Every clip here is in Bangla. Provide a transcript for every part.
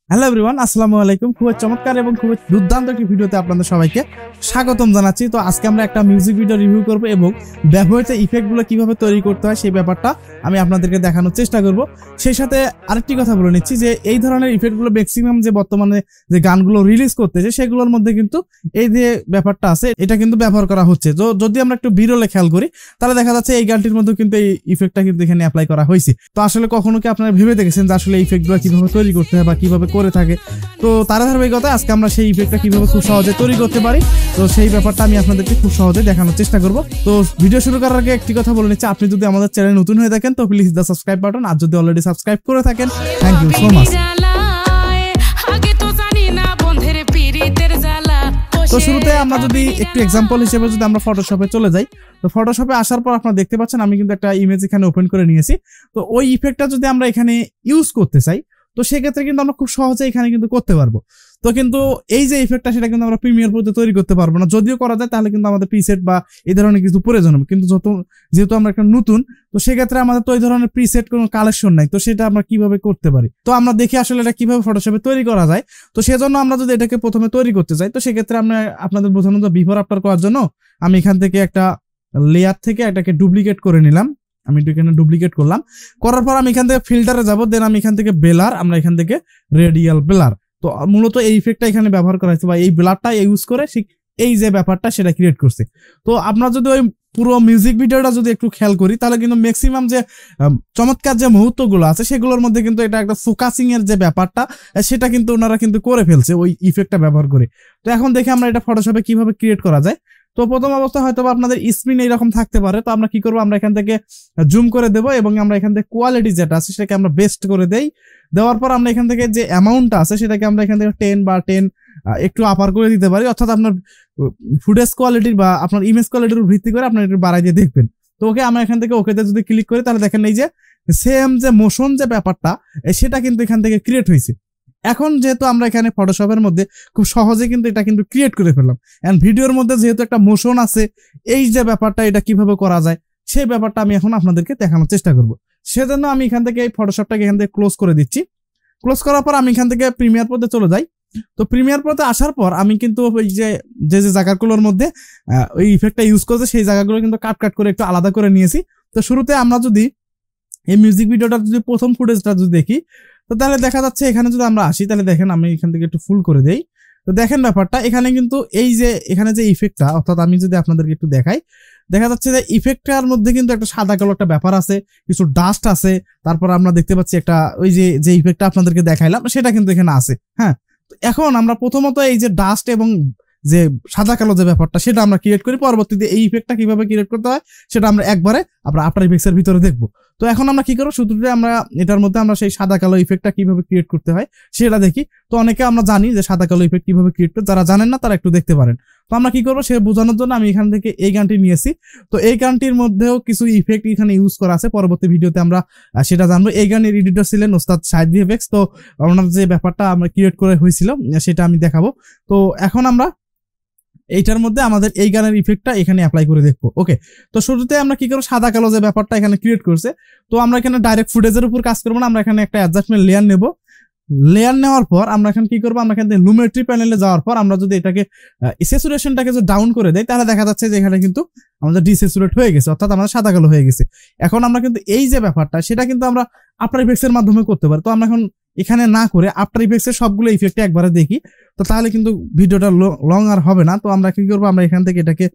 হ্যালো এভরিওয়ান, আসসালামু আলাইকুম। খুব চমৎকার এবং খুব দুর্দান্ত একটি ভিডিওতে আপনাদের সবাইকে স্বাগতম জানাচ্ছি। তো আজকে আমরা একটা মিউজিক ভিডিও রিভিউ করব এবং ব্যবহৃত ইফেক্টগুলো কিভাবে তৈরি করতে হয় সেই ব্যাপারটা আমি আপনাদেরকে দেখানোর চেষ্টা করব। সেই সাথে আরেকটি কথা বলে নিচ্ছি যে এই ধরনের ইফেক্টগুলো ম্যাক্সিমাম যে বর্তমানে যে গানগুলো রিলিজ করতেছে সেগুলোর মধ্যে কিন্তু এই যে ব্যাপারটা আছে এটা কিন্তু ব্যবহার করা হচ্ছে। তো যদি আমরা একটু বিরলে খেয়াল করি তাহলে দেখা যাচ্ছে এই গানটির মধ্যে কিন্তু এই ইফেক্টটা কিন্তু এখানে অ্যাপ্লাই করা হয়েছে। তো আসলে কখনো কি আপনারা ভেবে দেখেছেন যে আসলে ইফেক্টগুলো কিভাবে তৈরি করতে হয় বা কিভাবে করে থাকে? তো তার ধারাবাহিকতা আজকে আমরা সেই ইফেক্টটা কিভাবে খুব সহজে তৈরি করতে পারি তো সেই ব্যাপারটা আমি আপনাদেরকে খুব সহজে দেখানোর চেষ্টা করব। তো ভিডিও শুরু করার আগে একটি কথা বলে নিচ্ছি, আপনি যদি আমাদের চ্যানেল নতুন হয়ে থাকেন তো প্লিজ দা সাবস্ক্রাইব বাটন, আর যদি অলরেডি সাবস্ক্রাইব করে থাকেন থ্যাংক ইউ সো মাচ। তো শুরুতে আমরা যদি একটু এক্সাম্পল হিসেবে যদি আমরা ফটোশপে চলে যাই, তো ফটোশপে আসার পর আপনারা দেখতে পাচ্ছেন আমি কিন্তু একটা ইমেজ এখানে ওপেন করে নিয়েছি। তো ওই ইফেক্টটা যদি আমরা এখানে ইউজ করতে চাই তো সেক্ষেত্রে কিন্তু আমরা খুব সহজে এখানে কিন্তু করতে পারবো। তো কিন্তু এই যে ইফেক্টটা সেটা কিন্তু আমরা প্রিমিয়ার প্রোতে তৈরি করতে পারবো না, যদিও করা যায় তাহলে কিন্তু আমাদের প্রিসেট বা এই ধরনের কিছু প্রয়োজন হবে। কিন্তু যেহেতু আমরা একটা নতুন, তো সেক্ষেত্রে আমাদের তো এই ধরনের প্রিসেট কোনো কালেকশন নাই, তো সেটা আমরা কিভাবে করতে পারি? তো আমরা দেখি আসলে এটা কিভাবে ফটোশপে তৈরি করা যায়। তো সেজন্য আমরা যদি এটাকে প্রথমে তৈরি করতে চাই তো সেক্ষেত্রে আমরা আপনাদের বোঝানো যায় বিফোর আফটার করার জন্য আমি এখান থেকে একটা লেয়ার থেকে এটাকে ডুপ্লিকেট করে নিলাম। আমি এখানে ডুপ্লিকেট করলাম, করার পর আমি এখান থেকে ফিল্টারে যাব, দেন আমি এখান থেকে বেলার, আমরা এখান থেকে রেডিয়াল বেলার। তো মূলত এই ইফেক্টটা এখানে ব্যবহার করা হয়েছে বা এই বেলারটা ইউজ করে এই যে ব্যাপারটা সেটা ক্রিয়েট করছে। তো আপনারা যদি ওই পুরো মিউজিক ভিডিওটা যদি একটু খেয়াল করি তাহলে কিন্তু ম্যাক্সিমাম যে চমৎকার যে মুহূর্তগুলো আছে সেগুলোর মধ্যে কিন্তু এটা একটা ফোকাসিং এর যে ব্যাপারটা সেটা কিন্তু ওনারা কিন্তু করে ফেলছে ওই ইফেক্টটা ব্যবহার করে। তো এখন দেখি আমরা এটা ফটোশপে কিভাবে ক্রিয়েট করা যায়। তো প্রথম অবস্থা হয়তো আপনাদের স্ক্রিন এইরকম থাকতে পারে, তো আমরা কি করবো, আমরা এখান থেকে জুম করে দেবো এবং আমরা এখান থেকে কোয়ালিটি যেটা আছে সেটাকে আমরা বেস্ট করে দেই। দেওয়ার পর আমরা এখান থেকে যে অ্যামাউন্টটা আছে সেটাকে আমরা এখান থেকে 10 বা 10 একটু আপার করে দিতে পারি, অর্থাৎ আপনার ফুটেজ কোয়ালিটির বা আপনার ইমেজ কোয়ালিটির ভিত্তি করে আপনার একটু বাড়াই দিয়ে দেখবেন। তো ওকে আমরা এখান থেকে ওকেতে যদি ক্লিক করি তাহলে দেখেন এই যে সেম যে মোশন যে ব্যাপারটা সেটা কিন্তু এখান থেকে ক্রিয়েট হয়েছে। এখন যেহেতু আমরা এখানে ফটোশপের মধ্যে খুব সহজে কিন্তু এটা কিন্তু ক্রিয়েট করে ফেললাম, এন্ড ভিডিওর মধ্যে যেহেতু একটা মোশন আছে এই যে ব্যাপারটা এটা কিভাবে করা যায় সেই ব্যাপারটা আমি এখন আপনাদেরকে দেখানোর চেষ্টা করব। সেজন্য আমি এখান থেকে এই ফটোশপটাকে এখান থেকে ক্লোজ করে দিচ্ছি। ক্লোজ করার পর আমি এখান থেকে প্রিমিয়ার প্রোতে চলে যাই। তো প্রিমিয়ার প্রোতে আসার পর আমি কিন্তু ওই যে জায়গাগুলোর মধ্যে ওই ইফেক্টটা ইউজ করতে সেই জায়গাগুলো কিন্তু কাট করে একটু আলাদা করে নিয়েছি। তো শুরুতে আমরা যদি এই মিউজিক ভিডিওটা যদি প্রথম ফুটেজটা যদি দেখি তো তাহলে দেখা যাচ্ছে এখানে যদি আমরা আসি তাহলে দেখেন আমি এখান থেকে একটু ফুল করে দেই। তো দেখেন ব্যাপারটা এখানে কিন্তু এই যে এখানে যে ইফেক্টটা, অর্থাৎ আমি যদি আপনাদেরকে একটু দেখাই, দেখা যাচ্ছে যে ইফেক্টটার মধ্যে কিন্তু একটা সাদা কালো একটা ব্যাপার আছে, কিছু ডাস্ট আছে, তারপর আমরা দেখতে পাচ্ছি একটা ওই যে ইফেক্টটা আপনাদেরকে দেখাইলাম সেটা কিন্তু এখানে আছে। হ্যাঁ, তো এখন আমরা প্রথমত এই যে ডাস্ট এবং যে সাদা কালো যে ব্যাপারটা সেটা আমরা ক্রিয়েট করি, পরবর্তীতে এই ইফেক্টটা কিভাবে ক্রিয়েট করতে হয় সেটা আমরা একবারে আমরা আফটার ইফেক্টসের ভিতরে দেখবো। তো এখন আমরা কি করবো, শুধু আমরা এটার মধ্যে আমরা সেই সাদা কালো ইফেক্টটা কিভাবে ক্রিয়েট করতে হয় সেটা দেখি। তো অনেকে আমরা জানি যে সাদা কালো ইফেক্ট কিভাবে ক্রিয়েট করতে, যারা জানেন না তারা একটু দেখতে পারেন। তো আমরা কি করবো সে বোঝানোর জন্য আমি এখান থেকে এই গানটি নিয়েছি। তো এই গানটির মধ্যেও কিছু ইফেক্ট এখানে ইউজ করা আছে, পরবর্তী ভিডিওতে আমরা সেটা জানবো। এই গানের এডিটর ছিলেন ওস্তাদ শাহিদ ভিএফএক্স। তো ওনার যে ব্যাপারটা আমরা ক্রিয়েট করে হয়েছিল সেটা আমি দেখাবো। তো এখন আমরা এইটার মধ্যে আমাদের এই গানের ইফেক্টটা এখানে অ্যাপ্লাই করে দেখবো। ওকে, তো শুরুতে আমরা কি করবো, সাদা কালো যে ব্যাপারটা এখানে ক্রিয়েট করছে তো আমরা এখানে ডাইরেক্ট ফুটেজের উপর কাজ করবো না, আমরা এখানে একটা অ্যাডজাস্টমেন্ট লেয়ার নেব। লেয়ার নেওয়ার পর আমরা এখানে কি করবো, আমরা এখানে লুমেট্রি প্যানেলে যাওয়ার পর আমরা যদি এটাকে স্যাচুরেশনটাকে যদি ডাউন করে দেই তাহলে দেখা যাচ্ছে যে এখানে কিন্তু আমাদের ডিস্যাচুরেট হয়ে গেছে, অর্থাৎ আমাদের সাদা কালো হয়ে গেছে। এখন আমরা কিন্তু এই যে ব্যাপারটা সেটা কিন্তু আমরা আফটার ইফেক্টস এর মাধ্যমে করতে পারি। তো আমরা এখন এখানে না করে আফটার ইফেক্টস এর সবগুলো ইফেক্ট একবারে দেখি, তো তাহলে কিন্তু ভিডিওটা লং আর হবে না। তো আমরা কি করবো, আমরা এখান থেকে এটাকে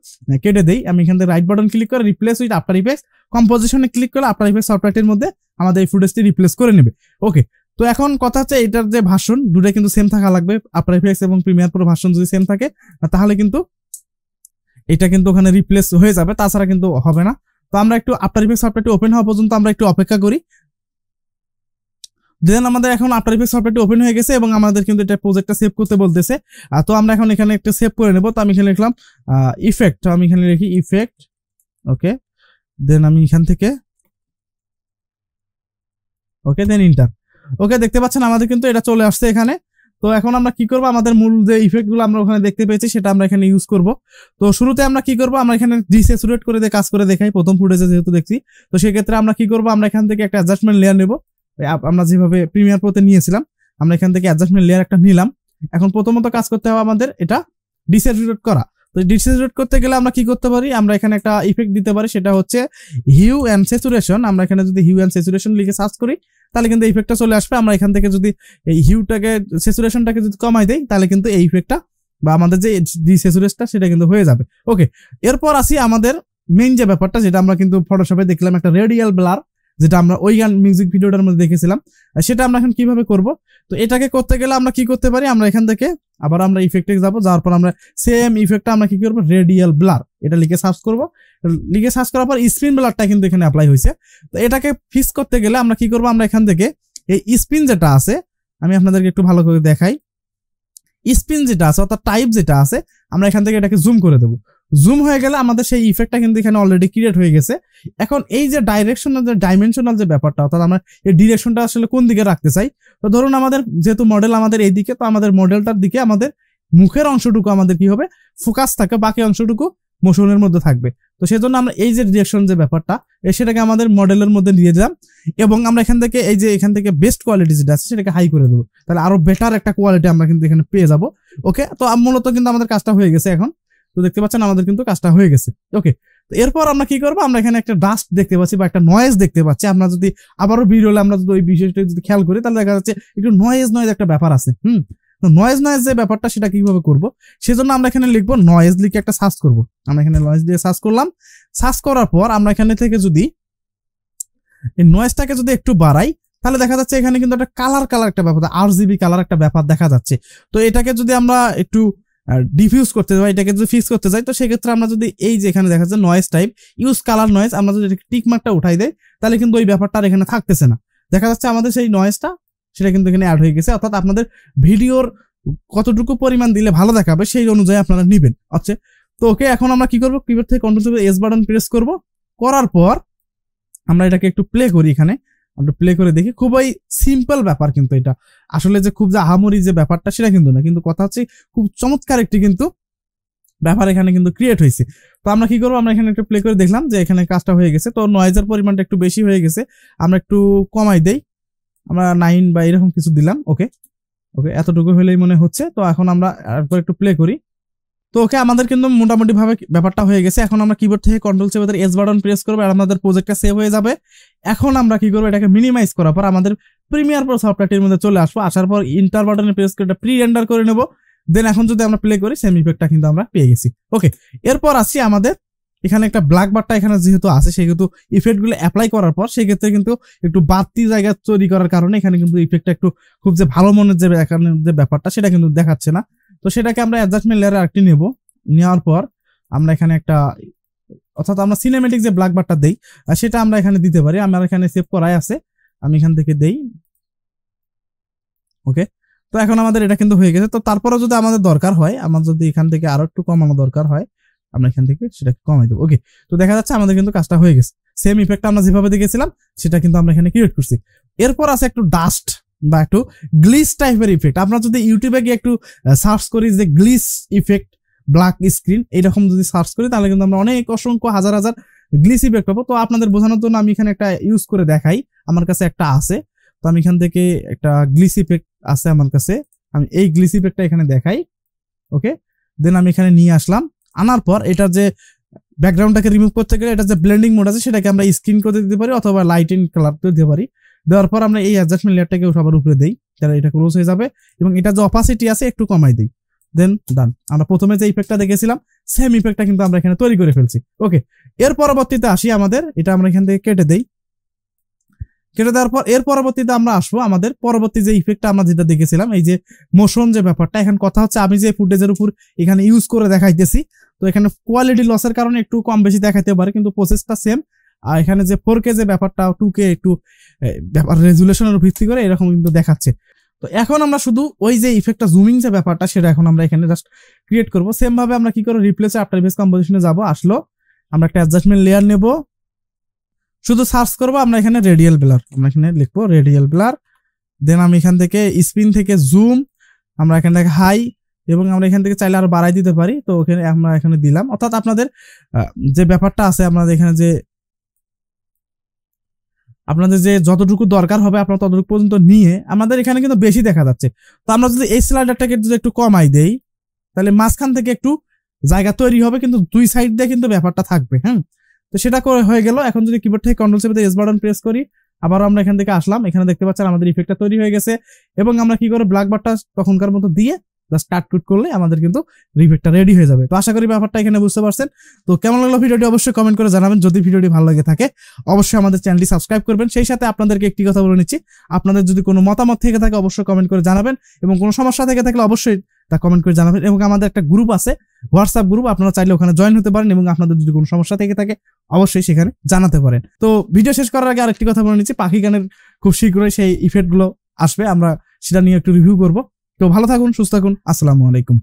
কেটে দেই। আমি এখান থেকে রাইট বাটন ক্লিক করে রিপ্লেস উইথ আফটার ইফেক্টস, কম্পোজিশনে ক্লিক করে আফটার ইফেক্টস সফটওয়্যারটির মধ্যে আমাদের এই ফুটেজটি রিপ্লেস করে নেবে। ওকে, তো এখন কথা হচ্ছে এটার যে ভার্সন দুটো কিন্তু সেম থাকা লাগবে, আফটার ইফেক্টস এবং প্রিমিয়ার প্রো ভার্সন যদি সেম থাকে তাহলে কিন্তু এটা কিন্তু ওখানে রিপ্লেস হয়ে যাবে, তাছাড়া কিন্তু হবে না। তো আমরা একটু আফটার ইফেক্টস সফটওয়্যারটি ওপেন হওয়া পর্যন্ত আমরা একটু অপেক্ষা করি। দেন আমাদের এখন আফটার ইফেক্টস সফটওয়্যারটি ওপেন হয়ে গেছে এবং আমাদের কিন্তু এটা প্রজেক্টটা সেভ করতে বলতেছে। তো আমরা এখন এখানে একটা সেভ করে নেব। তো আমি এখানে লিখলাম ইফেক্ট, তো আমি এখানে লিখি ইফেক্ট। ওকে, দেন আমি এখান থেকে ওকে, দেন ইন্টার। ওকে, দেখতে পাচ্ছেন আমাদের কিন্তু এটা চলে আসছে এখানে। তো এখন আমরা কি করব, আমাদের মূল যে ইফেক্ট গুলো আমরা ওখানে দেখতে পেয়েছি সেটা আমরা এখানে ইউজ করব। তো শুরুতে আমরা কি করব, আমরা এখানে ডিস্যাচুরেট করে দিয়ে কাজ করে দেখাই প্রথম ফুটেজে যেহেতু দেখছি। তো সেক্ষেত্রে আমরা কি করব, আমরা এখান থেকে একটা অ্যাডজাস্টমেন্ট লেয়ার নেব, আমরা যেভাবে প্রিমিয়ার প্রোতে নিয়েছিলাম আমরা এখান থেকে অ্যাডজাস্টমেন্ট লেয়ার একটা নিলাম। এখন প্রথমত কাজ করতে হবে আমাদের এটা ডিস্যাচুরেট করা। তো ডিস্যাচুরেট করতে গেলে আমরা কি করতে পারি, আমরা এখানে একটা ইফেক্ট দিতে পারি, সেটা হচ্ছে হিউ অ্যান্ড স্যাচুরেশন। আমরা এখানে যদি হিউ অ্যান্ড স্যাচুরেশন লিখে সার্চ করি তাহলে কিন্তু ইফেক্টটা চলে আসবে। আমরা এখান থেকে যদি এই হিউটাকে স্যাচুরেশনটাকে যদি কমাই দেই তাহলে কিন্তু এই ইফেক্টটা বা আমাদের যে ডিস্যাচুরেশনটা সেটা কিন্তু হয়ে যাবে। ওকে, এরপর আসি আমাদের মেইন যে ব্যাপারটা, যেটা আমরা কিন্তু ফটোশপে দেখলাম একটা রেডিয়াল ব্লার, যেটা আমরা ওই গান মিউজিক ভিডিওটার মধ্যে দেখেছিলাম, সেটা আমরা এখন কিভাবে করব। তো এটাকে করতে গেলে আমরা কি করতে পারি, আমরা এখান থেকে আবার আমরা ইফেক্টে যাব, যাওয়ার পর আমরা সেম ইফেক্টটা আমরা কি করব, রেডিয়াল ব্লার এটা লিখে সার্চ করব। লিখে সার্চ করার পর স্পিন ব্লারটা কিন্তু এখানে অ্যাপ্লাই হয়েছে। তো এটাকে ফিক্স করতে গেলে আমরা কি করব, আমরা এখান থেকে এই স্পিন যেটা আছে, আমি আপনাদেরকে একটু ভালো করে দেখাই, স্পিন যেটা আছে অর্থাৎ টাইপ যেটা আছে, আমরা এখান থেকে এটাকে জুম করে দেবো। জুম হয়ে গেলে আমাদের সেই ইফেক্টটা কিন্তু এখানে অলরেডি ক্রিয়েট হয়ে গেছে। এখন এই যে ডাইরেকশনাল যে ডাইমেনশনাল যে ব্যাপারটা, অর্থাৎ আমরা এই ডিরেকশনটা আসলে কোন দিকে রাখতে চাই। তো ধরুন আমাদের যেহেতু মডেল আমাদের এই দিকে, তো আমাদের মডেলটার দিকে আমাদের মুখের অংশটুকু আমাদের কি হবে, ফোকাস থাকে, বাকি অংশটুকু মোশনের মধ্যে থাকবে। তো সেজন্য আমরা এই যে ডিরেকশন যে ব্যাপারটা সেটাকে আমাদের মডেলের মধ্যে নিয়ে দিলাম, এবং আমরা এখান থেকে এই যে এখান থেকে বেস্ট কোয়ালিটি যেটা আছে সেটাকে হাই করে দেবো, তাহলে আরো বেটার একটা কোয়ালিটি আমরা কিন্তু এখানে পেয়ে যাবো। ওকে, তো মূলত কিন্তু আমাদের কাজটা হয়ে গেছে এখন। তো দেখতে পাচ্ছেন আমাদের কিন্তু কাজটা হয়ে গেছে। ওকে, তো এরপর আমরা কি করবো, আমরা এখানে একটা ডাস্ট দেখতে পাচ্ছি বা একটা নয়েজ দেখতে পাচ্ছি। আমরা যদি আবারও ভিডিওলে আমরা যদি ওই বিষয়টা যদি খেয়াল করি তাহলে দেখা যাচ্ছে একটু নয়েজ একটা ব্যাপার আছে। তো নয়েজ যে ব্যাপারটা সেটা কিভাবে করবো, সেজন্য আমরা এখানে লিখবো নয়েজ, লিখে একটা সার্চ করবো। আমরা এখানে নয়েজ দিয়ে সার্চ করলাম। সার্চ করার পর আমরা এখানে থেকে যদি এই নয়েজটাকে যদি একটু বাড়াই তাহলে দেখা যাচ্ছে এখানে কিন্তু একটা কালার একটা ব্যাপার, RGB কালার একটা ব্যাপার দেখা যাচ্ছে। তো এটাকে যদি আমরা একটু ডিফিউজ করতে চাই, এটাকে যদি ফিক্স করতে চাই, তো সেক্ষেত্রে আমরা যদি এই যে এখানে দেখা যাচ্ছে noise type use colour noise, আমরা যদি টিক মার্কটা উঠাই দেই তাহলে কিন্তু ওই ব্যাপারটা আর এখানে থাকতেছে না। দেখা যাচ্ছে আমাদের সেই নয়েজটা সেটা কিন্তু এখানে অ্যাড হয়ে গেছে। অর্থাৎ আপনাদের ভিডিওর কতটুকু পরিমাণ দিলে ভালো দেখাবে সেই অনুযায়ী আপনারা নিবেন। আচ্ছা, তো ওকে, এখন আমরা কি করবো, কিবোর্ড থেকে Ctrl+S বাটন প্রেস করব। করার পর আমরা এটাকে একটু প্লে করি, এখানে আমরা প্লে করে দেখি। খুবই সিম্পল ব্যাপার, কিন্তু এটা আসলে যে খুব যে আহামরি যে ব্যাপারটা সেটা কিন্তু না, কিন্তু কথা হচ্ছে খুব চমৎকার একটি কিন্তু ব্যাপার এখানে কিন্তু ক্রিয়েট হয়েছে। তো আমরা কি করবো, আমরা এখানে একটু প্লে করে দেখলাম যে এখানে কাজটা হয়ে গেছে। তো নয়েজের পরিমাণটা একটু বেশি হয়ে গেছে, আমরা একটু কমাই দেই, আমরা 9 বা এরকম কিছু দিলাম। ওকে, এতটুকু হলেই মনে হচ্ছে। তো এখন আমরা একটু প্লে করি। তো ওকে, আমাদের কিন্তু মোটামুটি ভাবে ব্যাপারটা হয়ে গেছে। এখন আমরা কিবোর্ড থেকে Ctrl+S বাটন প্রেস করবো আর আমাদের প্রজেক্টটা সেভ হয়ে যাবে। এখন আমরা কি করবো, এটাকে মিনিমাইজ করার পর আমাদের প্রিমিয়ার প্রো সফটওয়্যারটির মধ্যে চলে আসবো। আসার পর ইন্টার বাটনে প্রেস করে এটা প্রি রেন্ডার করে নেবো। দেন এখন যদি আমরা প্লে করি সেম ইফেক্টটা কিন্তু আমরা পেয়ে গেছি। ওকে, এরপর আসি আমাদের এখানে একটা ব্ল্যাক বারটা এখানে যেহেতু আছে, সেহেতু ইফেক্ট গুলো অ্যাপ্লাই করার পর সেক্ষেত্রে কিন্তু একটু বাড়তি জায়গা তৈরি করার কারণে এখানে কিন্তু ইফেক্টটা একটু খুব যে ভালো মনের যে ব্যাপারটা সেটা কিন্তু দেখাচ্ছে না। তো সেটাকে আমরা অ্যাডজাস্টমেন্ট লেয়ারে আরেকটি নেবো। নেওয়ার পর আমরা এখানে একটা, অর্থাৎ আমরা সিনেমেটিক যে ব্ল্যাক বারটা দেই সেটা আমরা এখানে দিতে পারি। আমার এখানে সেভ করাই আছে, আমি এখান থেকে দেই। ওকে, তো এখন আমাদের এটা কিন্তু হয়ে গেছে। তো তারপরে যদি আমাদের দরকার হয়, আমার যদি এখান থেকে আরো একটু কমানো দরকার হয়, আমরা এখান থেকে সেটাকে কমাই দেবো। ওকে, তো দেখা যাচ্ছে আমাদের কিন্তু কাজটা হয়ে গেছে। সেম ইফেক্টটা আমরা যেভাবে দেখেছিলাম সেটা কিন্তু আমরা এখানে ক্রিয়েট করছি। এরপর আছে একটু ডাস্ট বা একটু গ্লিস টাইপের ইফেক্ট। আমরা যদি ইউটিউবে গিয়ে একটু সার্চ করি যে গ্লিস ইফেক্ট ব্ল্যাক স্ক্রিন, এইরকম যদি সার্চ করি তাহলে কিন্তু আমরা অনেক অসংখ্য হাজার গ্লিস ইফেক্ট পাবো। তো আপনাদের বোঝানোর জন্য আমি এখানে একটা ইউজ করে দেখাই। আমার কাছে একটা আছে, তো আমি এখান থেকে একটা গ্লিস ইফেক্ট আছে আমার কাছে, আমি এই গ্লিস ইফেক্টটা এখানে দেখাই। ওকে, দেন আমি এখানে নিয়ে আসলাম। আনার পর এটার যে ব্যাকগ্রাউন্ডটাকে রিমুভ করতে গেলে এটা যে ব্লেন্ডিং মোড আছে সেটাকে আমরা স্ক্রিন করে দিতে পারি, অথবা লাইট ইন কালার করে দিতে পারি। দেওয়ার পর আমরা এই অ্যাডজাস্টমেন্ট লেয়ারটাকে সবার উপরে দেই, তাহলে এটা ক্লোজ হয়ে যাবে, এবং এটা যে অপাসিটি আছে একটু কমাই দিই। দেন ডান। আমরা প্রথমে যে ইফেক্টটা দেখেছিলাম সেম ইফেক্টটা কিন্তু আমরা এখানে তৈরি করে ফেলছি। ওকে, এর পরবর্তীতে আসি আমাদের এটা আমরা এখান থেকে কেটে দেই। কেটে দেওয়ার পর এর পরবর্তীতে আমরা আসবো আমাদের পরবর্তী যে ইফেক্টটা আমরা যেটা দেখেছিলাম, এই যে মোশন যে ব্যাপারটা। এখন কথা হচ্ছে আমি যে ফুটেজের উপর এখানে ইউজ করে দেখাইতেছি, তো এখানে কোয়ালিটি লসের কারণে একটু কম বেশি দেখাইতে পারে, কিন্তু প্রসেসটা সেম। আর এখানে যে 4K যে ব্যাপারটা 2K একটু ব্যাপার রেজুলেশনের ভিত্তি করে এরকম কিন্তু দেখাচ্ছে। তো এখন আমরা শুধু ওই যে ইফেক্টটা জুমিং যে ব্যাপারটা সেটা এখন আমরা এখানে জাস্ট ক্রিয়েট করবো। সেম ভাবে আমরা কি করবো, রিপ্লেসে আফটার ইফেক্টস কম্পোজিশনে যাবো। আসলো আমরা একটা অ্যাডজাস্টমেন্ট লেয়ার নেব, শুধু সার্চ করবো আমরা এখানে রেডিয়াল ব্লার, আমরা এখানে লিখবো রেডিয়াল ব্লার। দেন আমি এখান থেকে স্পিন থেকে জুম আমরা এখান থেকে হাই, এবং আমরা এখান থেকে চাইলে আরো বাড়াই দিতে পারি। তো ওখানে আমরা এখানে দিলাম। অর্থাৎ আপনাদের যে ব্যাপারটা আছে, আপনাদের এখানে যে আপনাদের যে যতটুকু দরকার হবে আপনার ততটুকু পর্যন্ত নিয়ে আমাদের এখানে কিন্তু বেশি দেখা যাচ্ছে। তো আমরা যদি এই স্লাইডারটাকে যদি একটু কমাই দেই তাহলে মাঝখান থেকে একটু জায়গা তৈরি হবে, কিন্তু দুই সাইড দিয়ে কিন্তু ব্যাপারটা থাকবে। হ্যাঁ, তো সেটা করে হয়ে গেল। এখন যদি কিবোর্ড থেকে কন্ট্রোল চেপে এস বাটন প্রেস করি, আবারও আমরা এখান থেকে আসলাম, এখানে দেখতে পাচ্ছেন আমাদের ইফেক্টটা তৈরি হয়ে গেছে। এবং আমরা কি করে ব্ল্যাক বারটা তখনকার মতো দিয়ে স্টার্ট টুট করলে আমাদের কিন্তু রিফেক্টটা রেডি হয়ে যাবে। তো আশা করি ব্যাপারটা এখানে বুঝতে পারছেন। তো কেমন লাগলো ভিডিওটি অবশ্যই কমেন্ট করে জানাবেন। যদি ভিডিওটি ভালো লাগে থাকে অবশ্যই আমাদের চ্যানেলটি সাবস্ক্রাইব করবেন। সেই সাথে আপনাদেরকে একটি কথা বলে নিচ্ছি, আপনাদের যদি কোনো মতামত থেকে থাকে অবশ্যই কমেন্ট করে জানাবেন, এবং কোনো সমস্যা থেকে থাকলে অবশ্যই তা কমেন্ট করে জানাবেন। এবং আমাদের একটা গ্রুপ আছে, হোয়াটসঅ্যাপ গ্রুপ, আপনারা চাইলে ওখানে জয়েন হতে পারেন, এবং আপনাদের যদি কোনো সমস্যা থেকে থাকে অবশ্যই সেখানে জানাতে পারেন। তো ভিডিও শেষ করার আগে আরেকটি কথা বলে নিচ্ছি, পাখি গানের খুব শীঘ্রই সেই ইফেক্ট গুলো আসবে, আমরা সেটা নিয়ে একটু রিভিউ করব। তো ভালো থাকুন, সুস্থ থাকুন, আসসালামু আলাইকুম।